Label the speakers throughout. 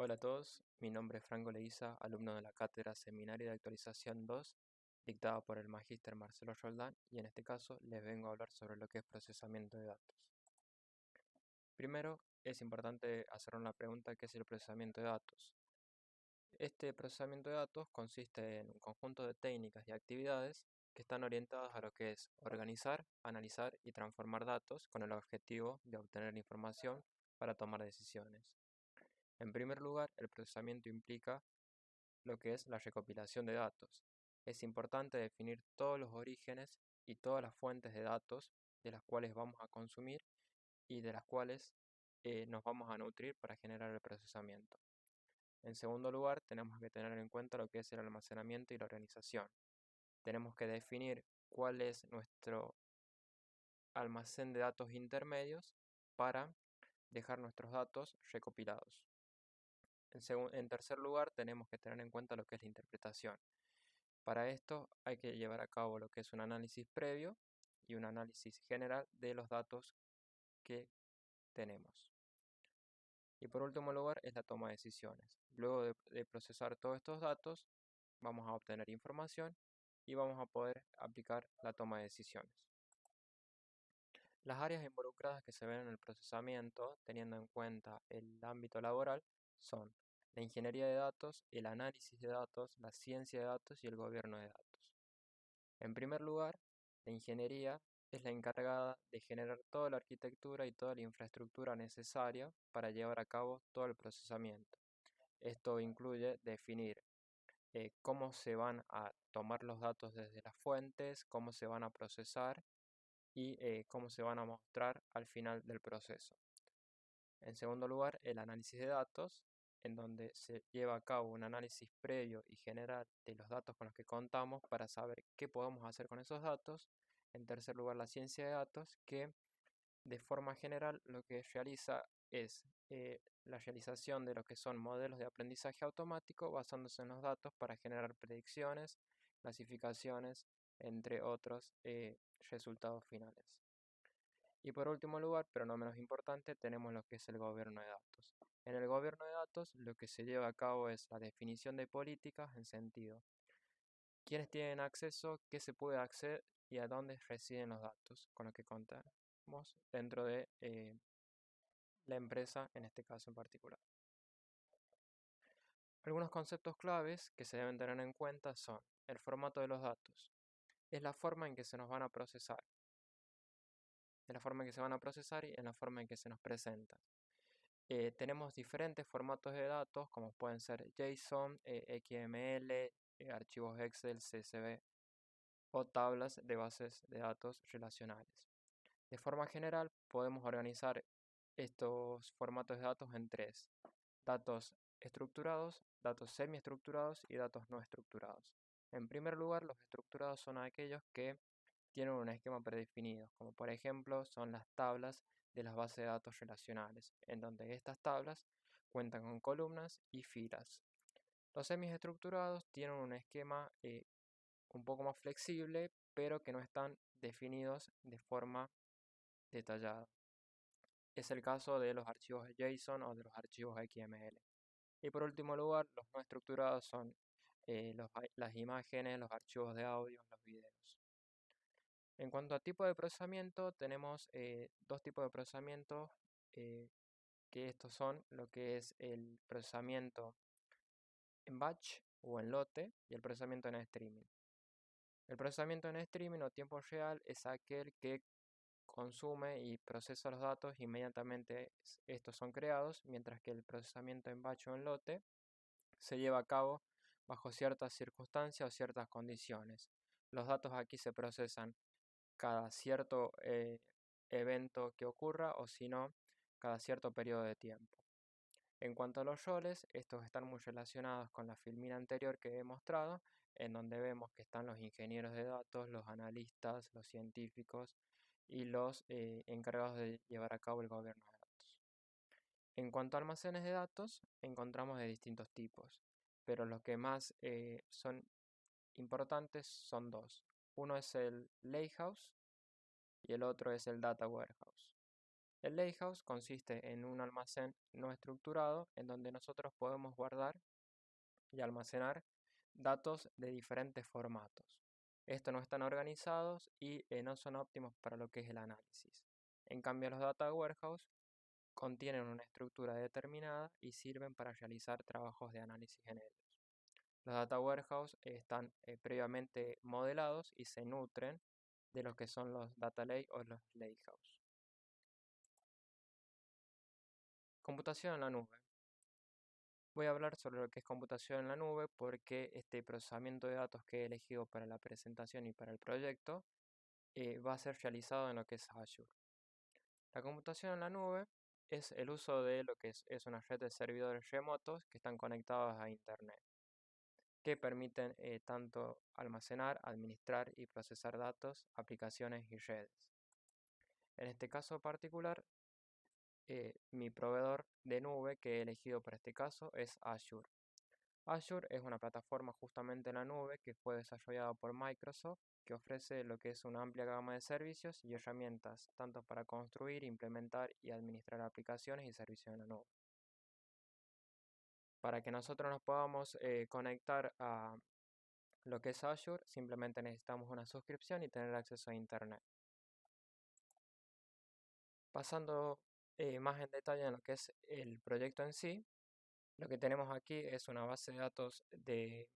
Speaker 1: Hola a todos, mi nombre es Franco Leiza, alumno de la Cátedra Seminario de Actualización 2, dictada por el Magíster Marcelo Roldán, y en este caso les vengo a hablar sobre lo que es procesamiento de datos. Primero, es importante hacer una pregunta: ¿qué es el procesamiento de datos? Este procesamiento de datos consiste en un conjunto de técnicas y actividades que están orientadas a lo que es organizar, analizar y transformar datos con el objetivo de obtener información para tomar decisiones. En primer lugar, el procesamiento implica lo que es la recopilación de datos. Es importante definir todos los orígenes y todas las fuentes de datos de las cuales vamos a consumir y de las cuales nos vamos a nutrir para generar el procesamiento. En segundo lugar, tenemos que tener en cuenta lo que es el almacenamiento y la organización. Tenemos que definir cuál es nuestro almacén de datos intermedios para dejar nuestros datos recopilados. En tercer lugar, tenemos que tener en cuenta lo que es la interpretación. Para esto hay que llevar a cabo lo que es un análisis previo y un análisis general de los datos que tenemos. Y por último lugar es la toma de decisiones. Luego de procesar todos estos datos, vamos a obtener información y vamos a poder aplicar la toma de decisiones. Las áreas involucradas que se ven en el procesamiento, teniendo en cuenta el ámbito laboral, son la ingeniería de datos, el análisis de datos, la ciencia de datos y el gobierno de datos. En primer lugar, la ingeniería es la encargada de generar toda la arquitectura y toda la infraestructura necesaria para llevar a cabo todo el procesamiento. Esto incluye definir cómo se van a tomar los datos desde las fuentes, cómo se van a procesar y cómo se van a mostrar al final del proceso. En segundo lugar, el análisis de datos, en donde se lleva a cabo un análisis previo y general de los datos con los que contamos para saber qué podemos hacer con esos datos. En tercer lugar, la ciencia de datos, que de forma general lo que realiza es la realización de lo que son modelos de aprendizaje automático basándose en los datos para generar predicciones, clasificaciones, entre otros resultados finales. Y por último lugar, pero no menos importante, tenemos lo que es el gobierno de datos. En el gobierno de datos lo que se lleva a cabo es la definición de políticas en sentido: quiénes tienen acceso, qué se puede acceder y a dónde residen los datos con los que contamos dentro de la empresa, en este caso en particular. Algunos conceptos claves que se deben tener en cuenta son: el formato de los datos. Es la forma en que se nos van a procesar. Es la forma en que se van a procesar y en la forma en que se nos presentan. Tenemos diferentes formatos de datos, como pueden ser JSON, XML, archivos Excel, CSV o tablas de bases de datos relacionales. De forma general, podemos organizar estos formatos de datos en tres: datos estructurados, datos semiestructurados y datos no estructurados. En primer lugar, los estructurados son aquellos que tienen un esquema predefinido, como por ejemplo son las tablas de las bases de datos relacionales, en donde estas tablas cuentan con columnas y filas. Los semiestructurados tienen un esquema un poco más flexible, pero que no están definidos de forma detallada. Es el caso de los archivos JSON o de los archivos XML. Y por último lugar, los no estructurados son las imágenes, los archivos de audio, los videos. En cuanto a tipo de procesamiento, tenemos dos tipos de procesamiento, eh, que estos son lo que es el procesamiento en batch o en lote y el procesamiento en streaming. El procesamiento en streaming o tiempo real es aquel que consume y procesa los datos inmediatamente estos son creados, mientras que el procesamiento en batch o en lote se lleva a cabo bajo ciertas circunstancias o ciertas condiciones. Los datos aquí se procesan cada cierto evento que ocurra, o si no, cada cierto periodo de tiempo. En cuanto a los roles, estos están muy relacionados con la filmina anterior que he mostrado, en donde vemos que están los ingenieros de datos, los analistas, los científicos y los encargados de llevar a cabo el gobierno de datos. En cuanto a almacenes de datos, encontramos de distintos tipos, pero los que más son importantes son dos. Uno es el Lakehouse y el otro es el Data Warehouse. El Lakehouse consiste en un almacén no estructurado en donde nosotros podemos guardar y almacenar datos de diferentes formatos. Estos no están organizados y no son óptimos para lo que es el análisis. En cambio, los data warehouse contienen una estructura determinada y sirven para realizar trabajos de análisis en ellos. Los data warehouse están previamente modelados y se nutren de lo que son los data lake o los lakehouse. Computación en la nube. Voy a hablar sobre lo que es computación en la nube porque este procesamiento de datos que he elegido para la presentación y para el proyecto va a ser realizado en lo que es Azure. La computación en la nube es el uso de lo que es una red de servidores remotos que están conectados a Internet, que permiten tanto almacenar, administrar y procesar datos, aplicaciones y redes. En este caso particular, mi proveedor de nube que he elegido para este caso es Azure. Azure es una plataforma justamente en la nube que fue desarrollada por Microsoft, que ofrece lo que es una amplia gama de servicios y herramientas, tanto para construir, implementar y administrar aplicaciones y servicios en la nube. Para que nosotros nos podamos conectar a lo que es Azure, simplemente necesitamos una suscripción y tener acceso a Internet. Pasando más en detalle en lo que es el proyecto en sí, lo que tenemos aquí es una base de datos de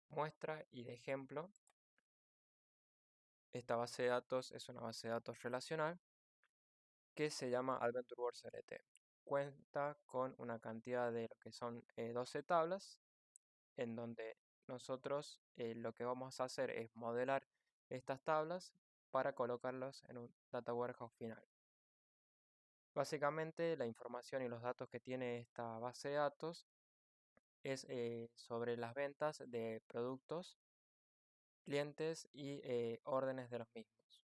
Speaker 1: muestra y de ejemplo. Esta base de datos es una base de datos relacional que se llama AdventureWorks LT. Cuenta con una cantidad de lo que son 12 tablas, en donde nosotros lo que vamos a hacer es modelar estas tablas para colocarlos en un data warehouse final. Básicamente la información y los datos que tiene esta base de datos es sobre las ventas de productos, clientes y órdenes de los mismos.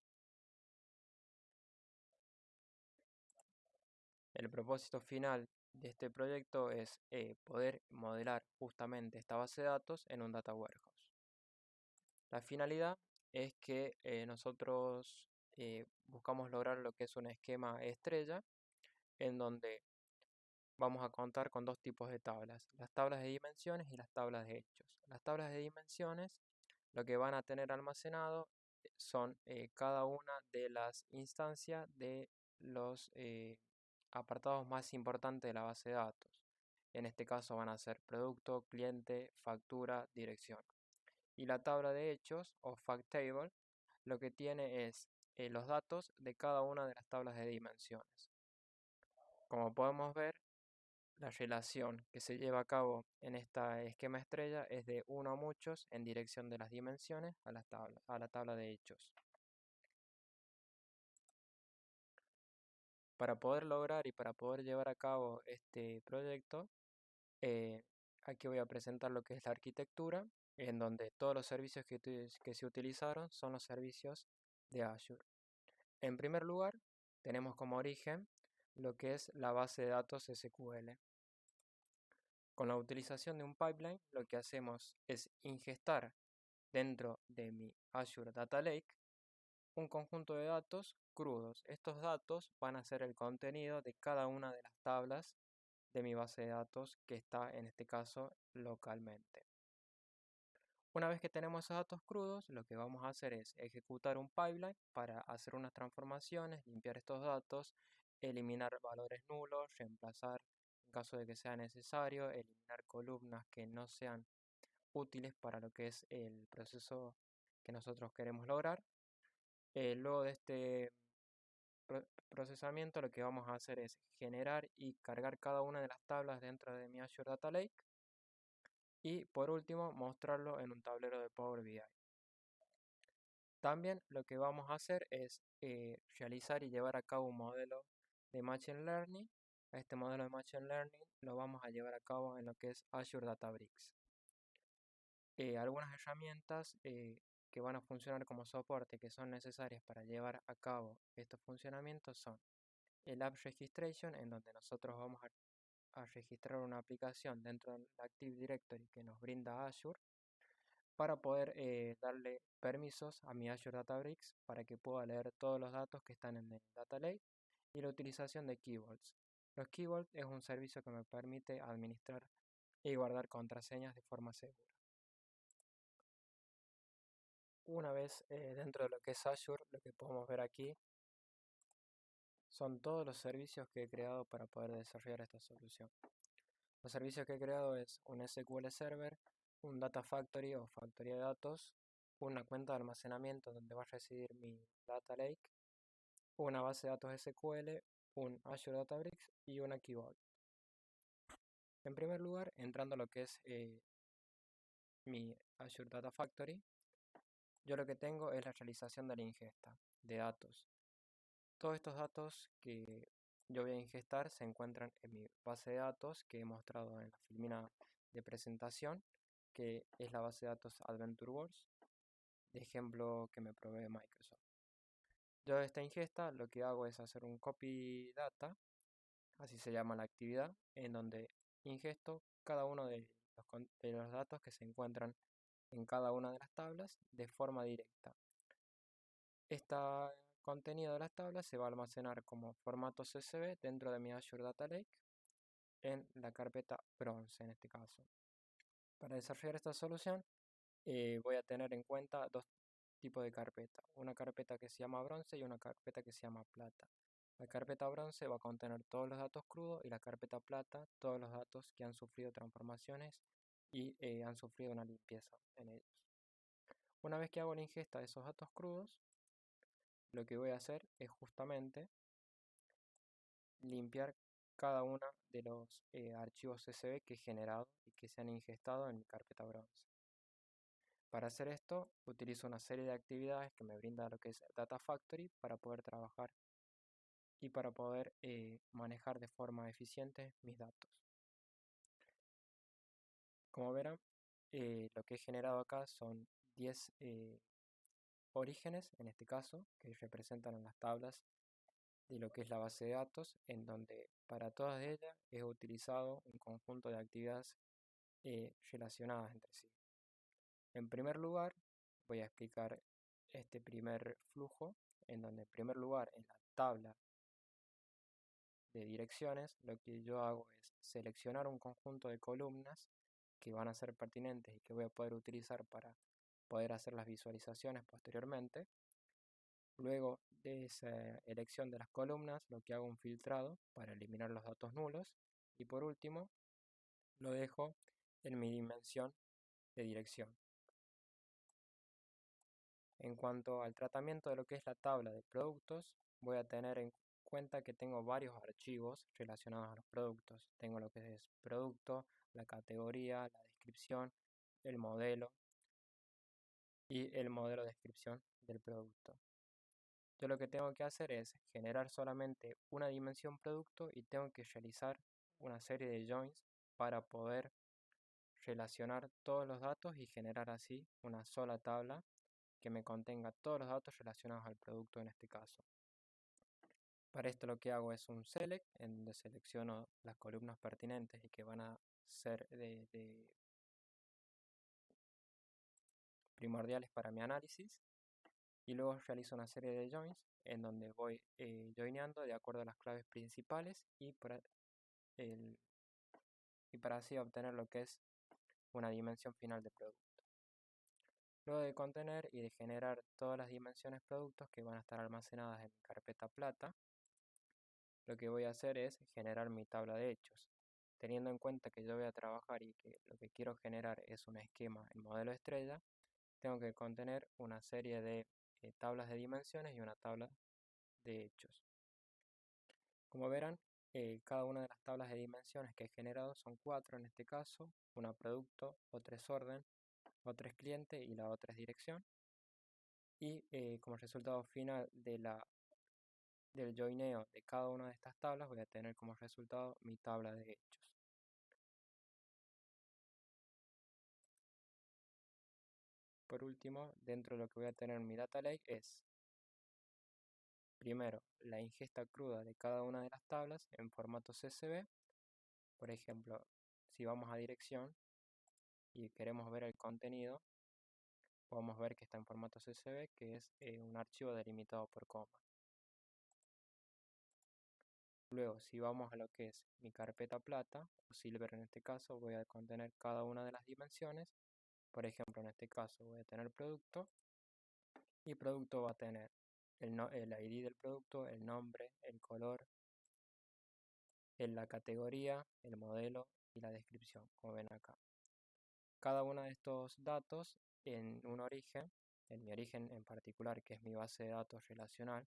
Speaker 1: El propósito final de este proyecto es poder modelar justamente esta base de datos en un data warehouse. La finalidad es que nosotros buscamos lograr lo que es un esquema estrella en donde vamos a contar con dos tipos de tablas, las tablas de dimensiones y las tablas de hechos. Las tablas de dimensiones lo que van a tener almacenado son cada una de las instancias de los apartados más importantes de la base de datos. En este caso van a ser producto, cliente, factura, dirección. Y la tabla de hechos o fact table lo que tiene es los datos de cada una de las tablas de dimensiones. Como podemos ver, la relación que se lleva a cabo en este esquema estrella es de 1 a muchos en dirección de las dimensiones a la tabla de hechos. Para poder lograr y para poder llevar a cabo este proyecto, eh, aquí voy a presentar lo que es la arquitectura, en donde todos los servicios que se utilizaron son los servicios de Azure. En primer lugar, tenemos como origen lo que es la base de datos SQL. Con la utilización de un pipeline, lo que hacemos es ingestar dentro de mi Azure Data Lake un conjunto de datos crudos. Estos datos van a ser el contenido de cada una de las tablas de mi base de datos que está en este caso localmente. Una vez que tenemos esos datos crudos, lo que vamos a hacer es ejecutar un pipeline para hacer unas transformaciones, limpiar estos datos, eliminar valores nulos, reemplazar en caso de que sea necesario, eliminar columnas que no sean útiles para lo que es el proceso que nosotros queremos lograr. Luego de este procesamiento, lo que vamos a hacer es generar y cargar cada una de las tablas dentro de mi Azure Data Lake y por último mostrarlo en un tablero de Power BI. También lo que vamos a hacer es realizar y llevar a cabo un modelo de Machine Learning. Este modelo de Machine Learning lo vamos a llevar a cabo en lo que es Azure Databricks. Algunas herramientas que van a funcionar como soporte que son necesarias para llevar a cabo estos funcionamientos son el App Registration, en donde nosotros vamos a registrar una aplicación dentro del Active Directory que nos brinda Azure para poder darle permisos a mi Azure Databricks para que pueda leer todos los datos que están en el Data Lake y la utilización de Key Vaults. Los Key Vaults es un servicio que me permite administrar y guardar contraseñas de forma segura. Una vez dentro de lo que es Azure, lo que podemos ver aquí son todos los servicios que he creado para poder desarrollar esta solución. Los servicios que he creado es un SQL Server, un Data Factory o factoría de datos, una cuenta de almacenamiento donde va a residir mi Data Lake, una base de datos SQL, un Azure Databricks y una Key Vault. En primer lugar, entrando a lo que es mi Azure Data Factory, yo lo que tengo es la realización de la ingesta de datos. Todos estos datos que yo voy a ingestar se encuentran en mi base de datos que he mostrado en la filmina de presentación, que es la base de datos AdventureWorks, de ejemplo que me provee Microsoft. Yo de esta ingesta lo que hago es hacer un copy data, así se llama la actividad, en donde ingesto cada uno de los datos que se encuentran en cada una de las tablas de forma directa. Este contenido de las tablas se va a almacenar como formato CSV dentro de mi Azure Data Lake en la carpeta bronce en este caso. Para desarrollar esta solución voy a tener en cuenta dos tipos de carpeta, una carpeta que se llama bronce y una carpeta que se llama plata. La carpeta bronce va a contener todos los datos crudos y la carpeta plata todos los datos que han sufrido transformaciones y han sufrido una limpieza en ellos. Una vez que hago la ingesta de esos datos crudos, lo que voy a hacer es justamente limpiar cada uno de los archivos CSV que he generado y que se han ingestado en mi carpeta bronce. Para hacer esto, utilizo una serie de actividades que me brinda lo que es Data Factory para poder trabajar y para poder manejar de forma eficiente mis datos. Como verán, lo que he generado acá son 10 orígenes, en este caso, que representan en las tablas de lo que es la base de datos, en donde para todas ellas he utilizado un conjunto de actividades relacionadas entre sí. En primer lugar, voy a explicar este primer flujo, en donde en primer lugar en la tabla de direcciones lo que yo hago es seleccionar un conjunto de columnas que van a ser pertinentes y que voy a poder utilizar para poder hacer las visualizaciones posteriormente. Luego de esa elección de las columnas, lo que hago es un filtrado para eliminar los datos nulos y por último lo dejo en mi dimensión de dirección. En cuanto al tratamiento de lo que es la tabla de productos, voy a tener en cuenta que tengo varios archivos relacionados a los productos. Tengo lo que es producto, la categoría, la descripción, el modelo y el modelo de descripción del producto. Yo lo que tengo que hacer es generar solamente una dimensión producto y tengo que realizar una serie de joins para poder relacionar todos los datos y generar así una sola tabla que me contenga todos los datos relacionados al producto en este caso. Para esto lo que hago es un select, en donde selecciono las columnas pertinentes y que van a ser de primordiales para mi análisis. Y luego realizo una serie de joins en donde voy joineando de acuerdo a las claves principales y para así obtener lo que es una dimensión final de producto. Luego de contener y de generar todas las dimensiones productos que van a estar almacenadas en mi carpeta plata, lo que voy a hacer es generar mi tabla de hechos. Teniendo en cuenta que yo voy a trabajar y que lo que quiero generar es un esquema en modelo estrella, tengo que contener una serie de tablas de dimensiones y una tabla de hechos. Como verán, cada una de las tablas de dimensiones que he generado son 4 en este caso, una producto, otra es orden, otra es cliente y la otra es dirección. Y como resultado final del joineo de cada una de estas tablas voy a tener como resultado mi tabla de hechos. Por último, dentro de lo que voy a tener en mi data lake es primero la ingesta cruda de cada una de las tablas en formato CSV. Por ejemplo, si vamos a dirección y queremos ver el contenido, podemos ver que está en formato CSV, que es un archivo delimitado por coma. Luego, si vamos a lo que es mi carpeta plata o silver en este caso, voy a contener cada una de las dimensiones. Por ejemplo, en este caso voy a tener producto y producto va a tener el ID del producto, el nombre, el color, la categoría, el modelo y la descripción, como ven acá. Cada uno de estos datos en un origen, en mi origen en particular, que es mi base de datos relacional,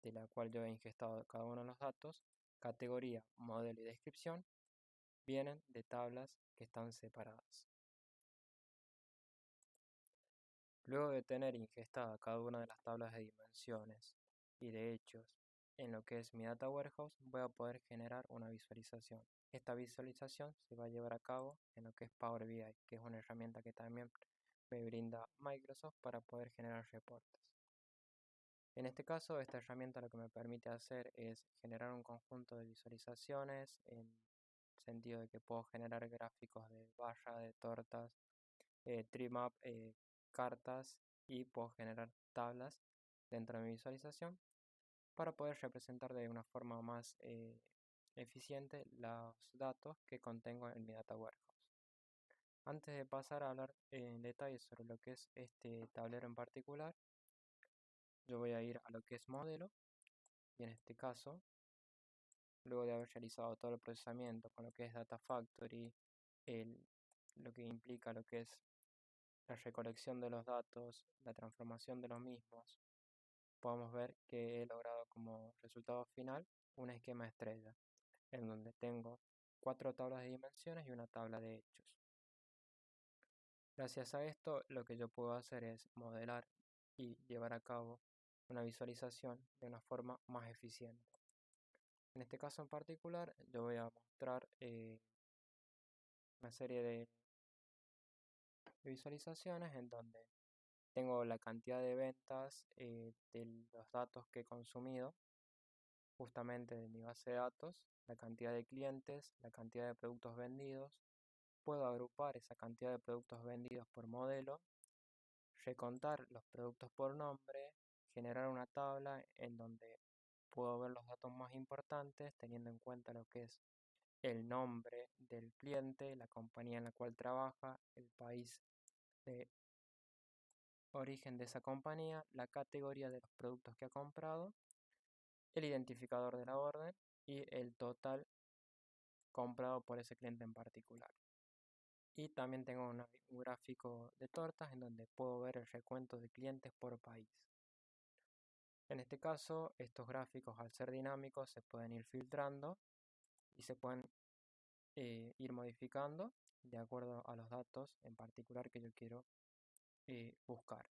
Speaker 1: de la cual yo he ingestado cada uno de los datos, categoría, modelo y descripción, vienen de tablas que están separadas. Luego de tener ingestada cada una de las tablas de dimensiones y de hechos en lo que es mi Data Warehouse, voy a poder generar una visualización. Esta visualización se va a llevar a cabo en lo que es Power BI, que es una herramienta que también me brinda Microsoft para poder generar reportes. En este caso, esta herramienta lo que me permite hacer es generar un conjunto de visualizaciones en el sentido de que puedo generar gráficos de barra, de tortas, trim-up, cartas y puedo generar tablas dentro de mi visualización para poder representar de una forma más eficiente los datos que contengo en mi Data Warehouse. Antes de pasar a hablar en detalle sobre lo que es este tablero en particular, yo voy a ir a lo que es modelo y en este caso, luego de haber realizado todo el procesamiento con lo que es Data Factory, el, lo que implica lo que es la recolección de los datos, la transformación de los mismos, podemos ver que he logrado como resultado final un esquema estrella, en donde tengo 4 tablas de dimensiones y una tabla de hechos. Gracias a esto, lo que yo puedo hacer es modelar y llevar a cabo una visualización de una forma más eficiente. En este caso en particular, yo voy a mostrar una serie de visualizaciones en donde tengo la cantidad de ventas de los datos que he consumido justamente de mi base de datos, la cantidad de clientes, la cantidad de productos vendidos. Puedo agrupar esa cantidad de productos vendidos por modelo, recontar los productos por nombre, generar una tabla en donde puedo ver los datos más importantes teniendo en cuenta lo que es el nombre del cliente, la compañía en la cual trabaja, el país de origen de esa compañía, la categoría de los productos que ha comprado, el identificador de la orden y el total comprado por ese cliente en particular. Y también tengo un gráfico de tortas en donde puedo ver el recuento de clientes por país. En este caso, estos gráficos al ser dinámicos se pueden ir filtrando y se pueden ir modificando de acuerdo a los datos en particular que yo quiero buscar.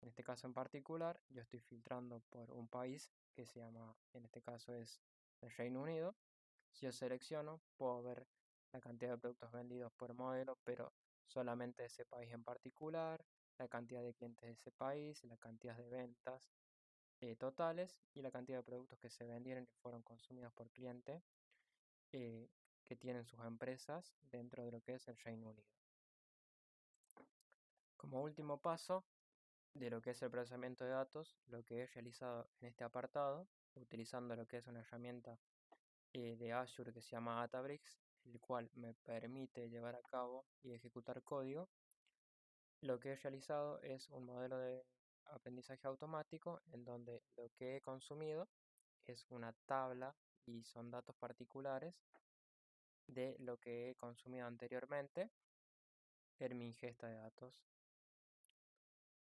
Speaker 1: En este caso en particular, yo estoy filtrando por un país que se llama, en este caso es el Reino Unido. Si yo selecciono, puedo ver la cantidad de productos vendidos por modelo, pero solamente de ese país en particular, la cantidad de clientes de ese país, la cantidad de ventas totales y la cantidad de productos que se vendieron y fueron consumidos por cliente eh, que tienen sus empresas dentro de lo que es el Reino Unido. Como último paso de lo que es el procesamiento de datos, lo que he realizado en este apartado, utilizando lo que es una herramienta de Azure que se llama Databricks, el cual me permite llevar a cabo y ejecutar código. Lo que he realizado es un modelo de aprendizaje automático en donde lo que he consumido es una tabla y son datos particulares de lo que he consumido anteriormente en mi ingesta de datos.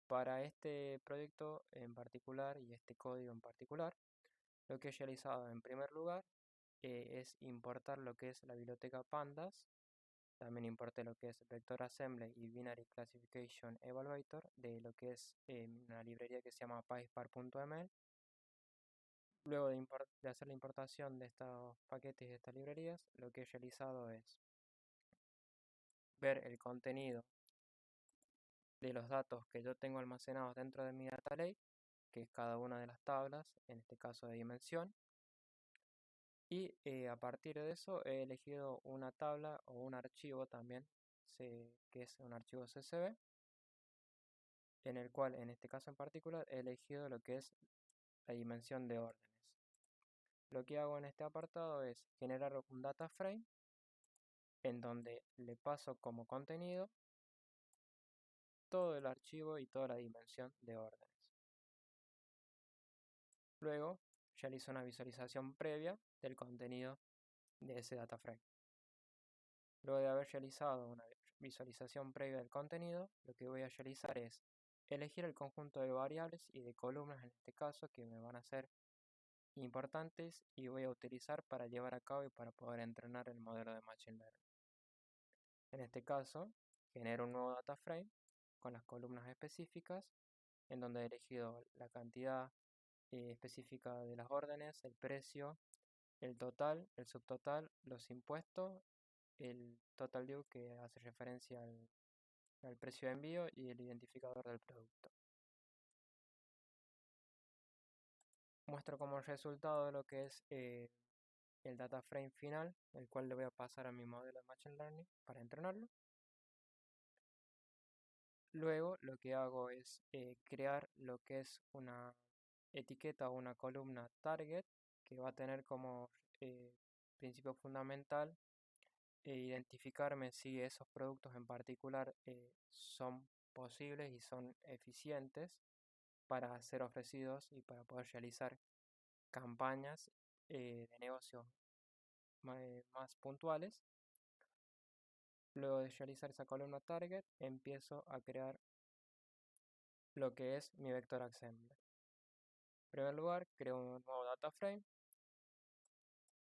Speaker 1: Para este proyecto en particular y este código en particular, lo que he realizado en primer lugar es importar lo que es la biblioteca Pandas. También importé lo que es Vector Assembly y Binary Classification Evaluator de lo que es una librería que se llama PySpark.ml. Luego de hacer la importación de estos paquetes y de estas librerías, lo que he realizado es ver el contenido de los datos que yo tengo almacenados dentro de mi data lake, que es cada una de las tablas, en este caso de dimensión. Y a partir de eso he elegido una tabla o un archivo también, que es un archivo CSV, en el cual en este caso en particular he elegido lo que es la dimensión de órdenes. Lo que hago en este apartado es generar un data frame en donde le paso como contenido todo el archivo y toda la dimensión de órdenes. Luego realizo una visualización previa del contenido de ese data frame. Luego de haber realizado una visualización previa del contenido, lo que voy a realizar es elegir el conjunto de variables y de columnas en este caso que me van a ser importantes y voy a utilizar para llevar a cabo y para poder entrenar el modelo de Machine Learning. En este caso, genero un nuevo data frame con las columnas específicas en donde he elegido la cantidad específica de las órdenes, el precio, el total, el subtotal, los impuestos, el total due que hace referencia al precio de envío y el identificador del producto. Muestro como resultado de lo que es el data frame final, el cual le voy a pasar a mi modelo de Machine Learning para entrenarlo. Luego lo que hago es crear lo que es una etiqueta o una columna target que va a tener como eh, principio fundamental identificarme si esos productos en particular son posibles y son eficientes para ser ofrecidos y para poder realizar campañas de negocio más puntuales. Luego de realizar esa columna target, empiezo a crear lo que es mi vector assembly. En primer lugar, creo un nuevo data frame,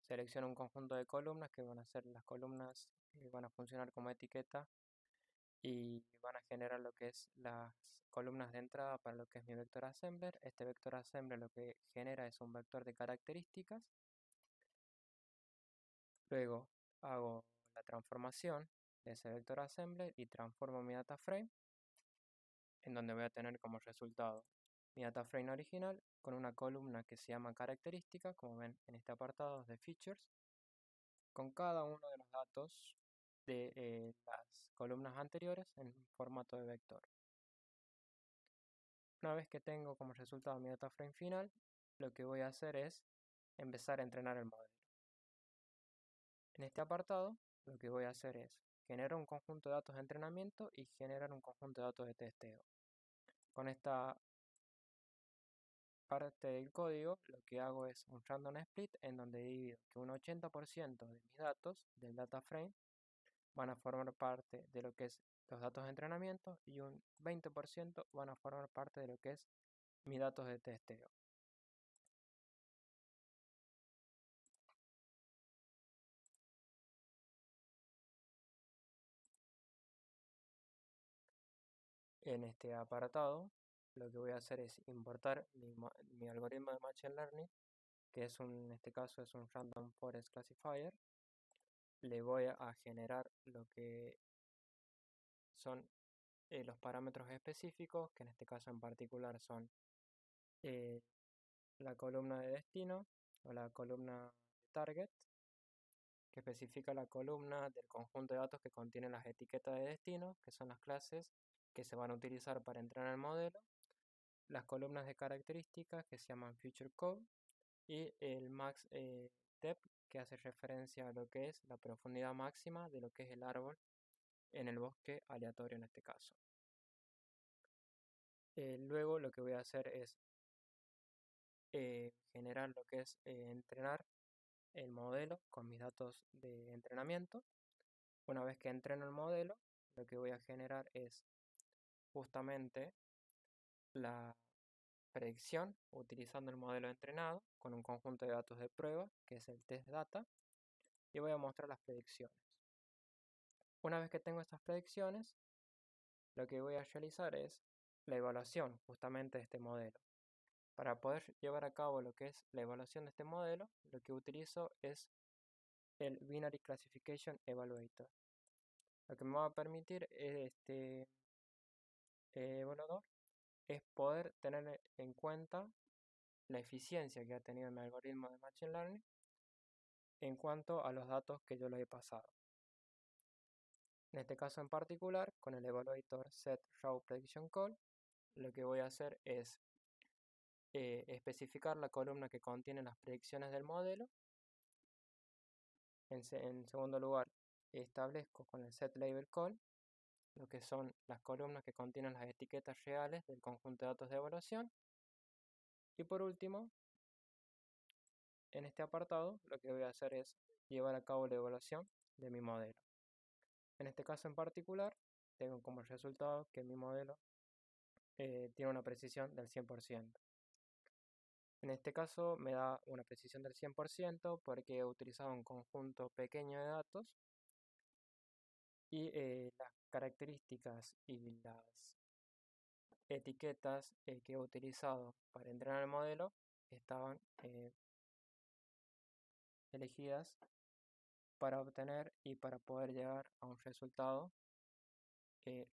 Speaker 1: selecciono un conjunto de columnas que van a ser las columnas que van a funcionar como etiqueta y van a generar lo que es las columnas de entrada para lo que es mi vector assembler. Este vector assembler lo que genera es un vector de características. Luego hago la transformación de ese vector assembler y transformo mi data frame en donde voy a tener como resultado mi data frame original con una columna que se llama característica, como ven en este apartado de features, con cada uno de los datos de las columnas anteriores en formato de vector. Una vez que tengo como resultado mi data frame final, lo que voy a hacer es empezar a entrenar el modelo. En este apartado, lo que voy a hacer es generar un conjunto de datos de entrenamiento y generar un conjunto de datos de testeo. Con esta parte del código, lo que hago es un random split en donde divido que un 80% de mis datos del data frame van a formar parte de lo que es los datos de entrenamiento y un 20% van a formar parte de lo que es mis datos de testeo. En este apartado, lo que voy a hacer es importar mi algoritmo de Machine Learning, que es en este caso es un Random Forest Classifier. Le voy a generar lo que son los parámetros específicos, que en este caso en particular son eh, la columna de destino o la columna de target, que especifica la columna del conjunto de datos que contiene las etiquetas de destino, que son las clases que se van a utilizar para entrenar el modelo, las columnas de características que se llaman Feature Code y el Max Depth que hace referencia a lo que es la profundidad máxima de lo que es el árbol en el bosque aleatorio en este caso. Luego lo que voy a hacer es generar lo que es entrenar el modelo con mis datos de entrenamiento. Una vez que entreno el modelo, lo que voy a generar es justamente la predicción utilizando el modelo entrenado con un conjunto de datos de prueba que es el test data y voy a mostrar las predicciones. Una vez que tengo estas predicciones, lo que voy a realizar es la evaluación justamente de este modelo. Para poder llevar a cabo lo que es la evaluación de este modelo, lo que utilizo es el Binary Classification Evaluator. Lo que me va a permitir este evaluador es poder tener en cuenta la eficiencia que ha tenido mi algoritmo de Machine Learning en cuanto a los datos que yo le he pasado. En este caso en particular, con el evaluator set raw prediction call, lo que voy a hacer es especificar la columna que contiene las predicciones del modelo. En segundo lugar, establezco con el setLabelCall lo que son las columnas que contienen las etiquetas reales del conjunto de datos de evaluación. Y por último, en este apartado, lo que voy a hacer es llevar a cabo la evaluación de mi modelo. En este caso en particular, tengo como resultado que mi modelo tiene una precisión del 100%. En este caso me da una precisión del 100% porque he utilizado un conjunto pequeño de datos y las características y las etiquetas que he utilizado para entrenar el modelo estaban elegidas para obtener y para poder llegar a un resultado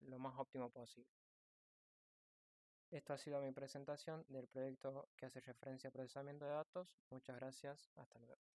Speaker 1: lo más óptimo posible. Esto ha sido mi presentación del proyecto que hace referencia a procesamiento de datos. Muchas gracias. Hasta luego.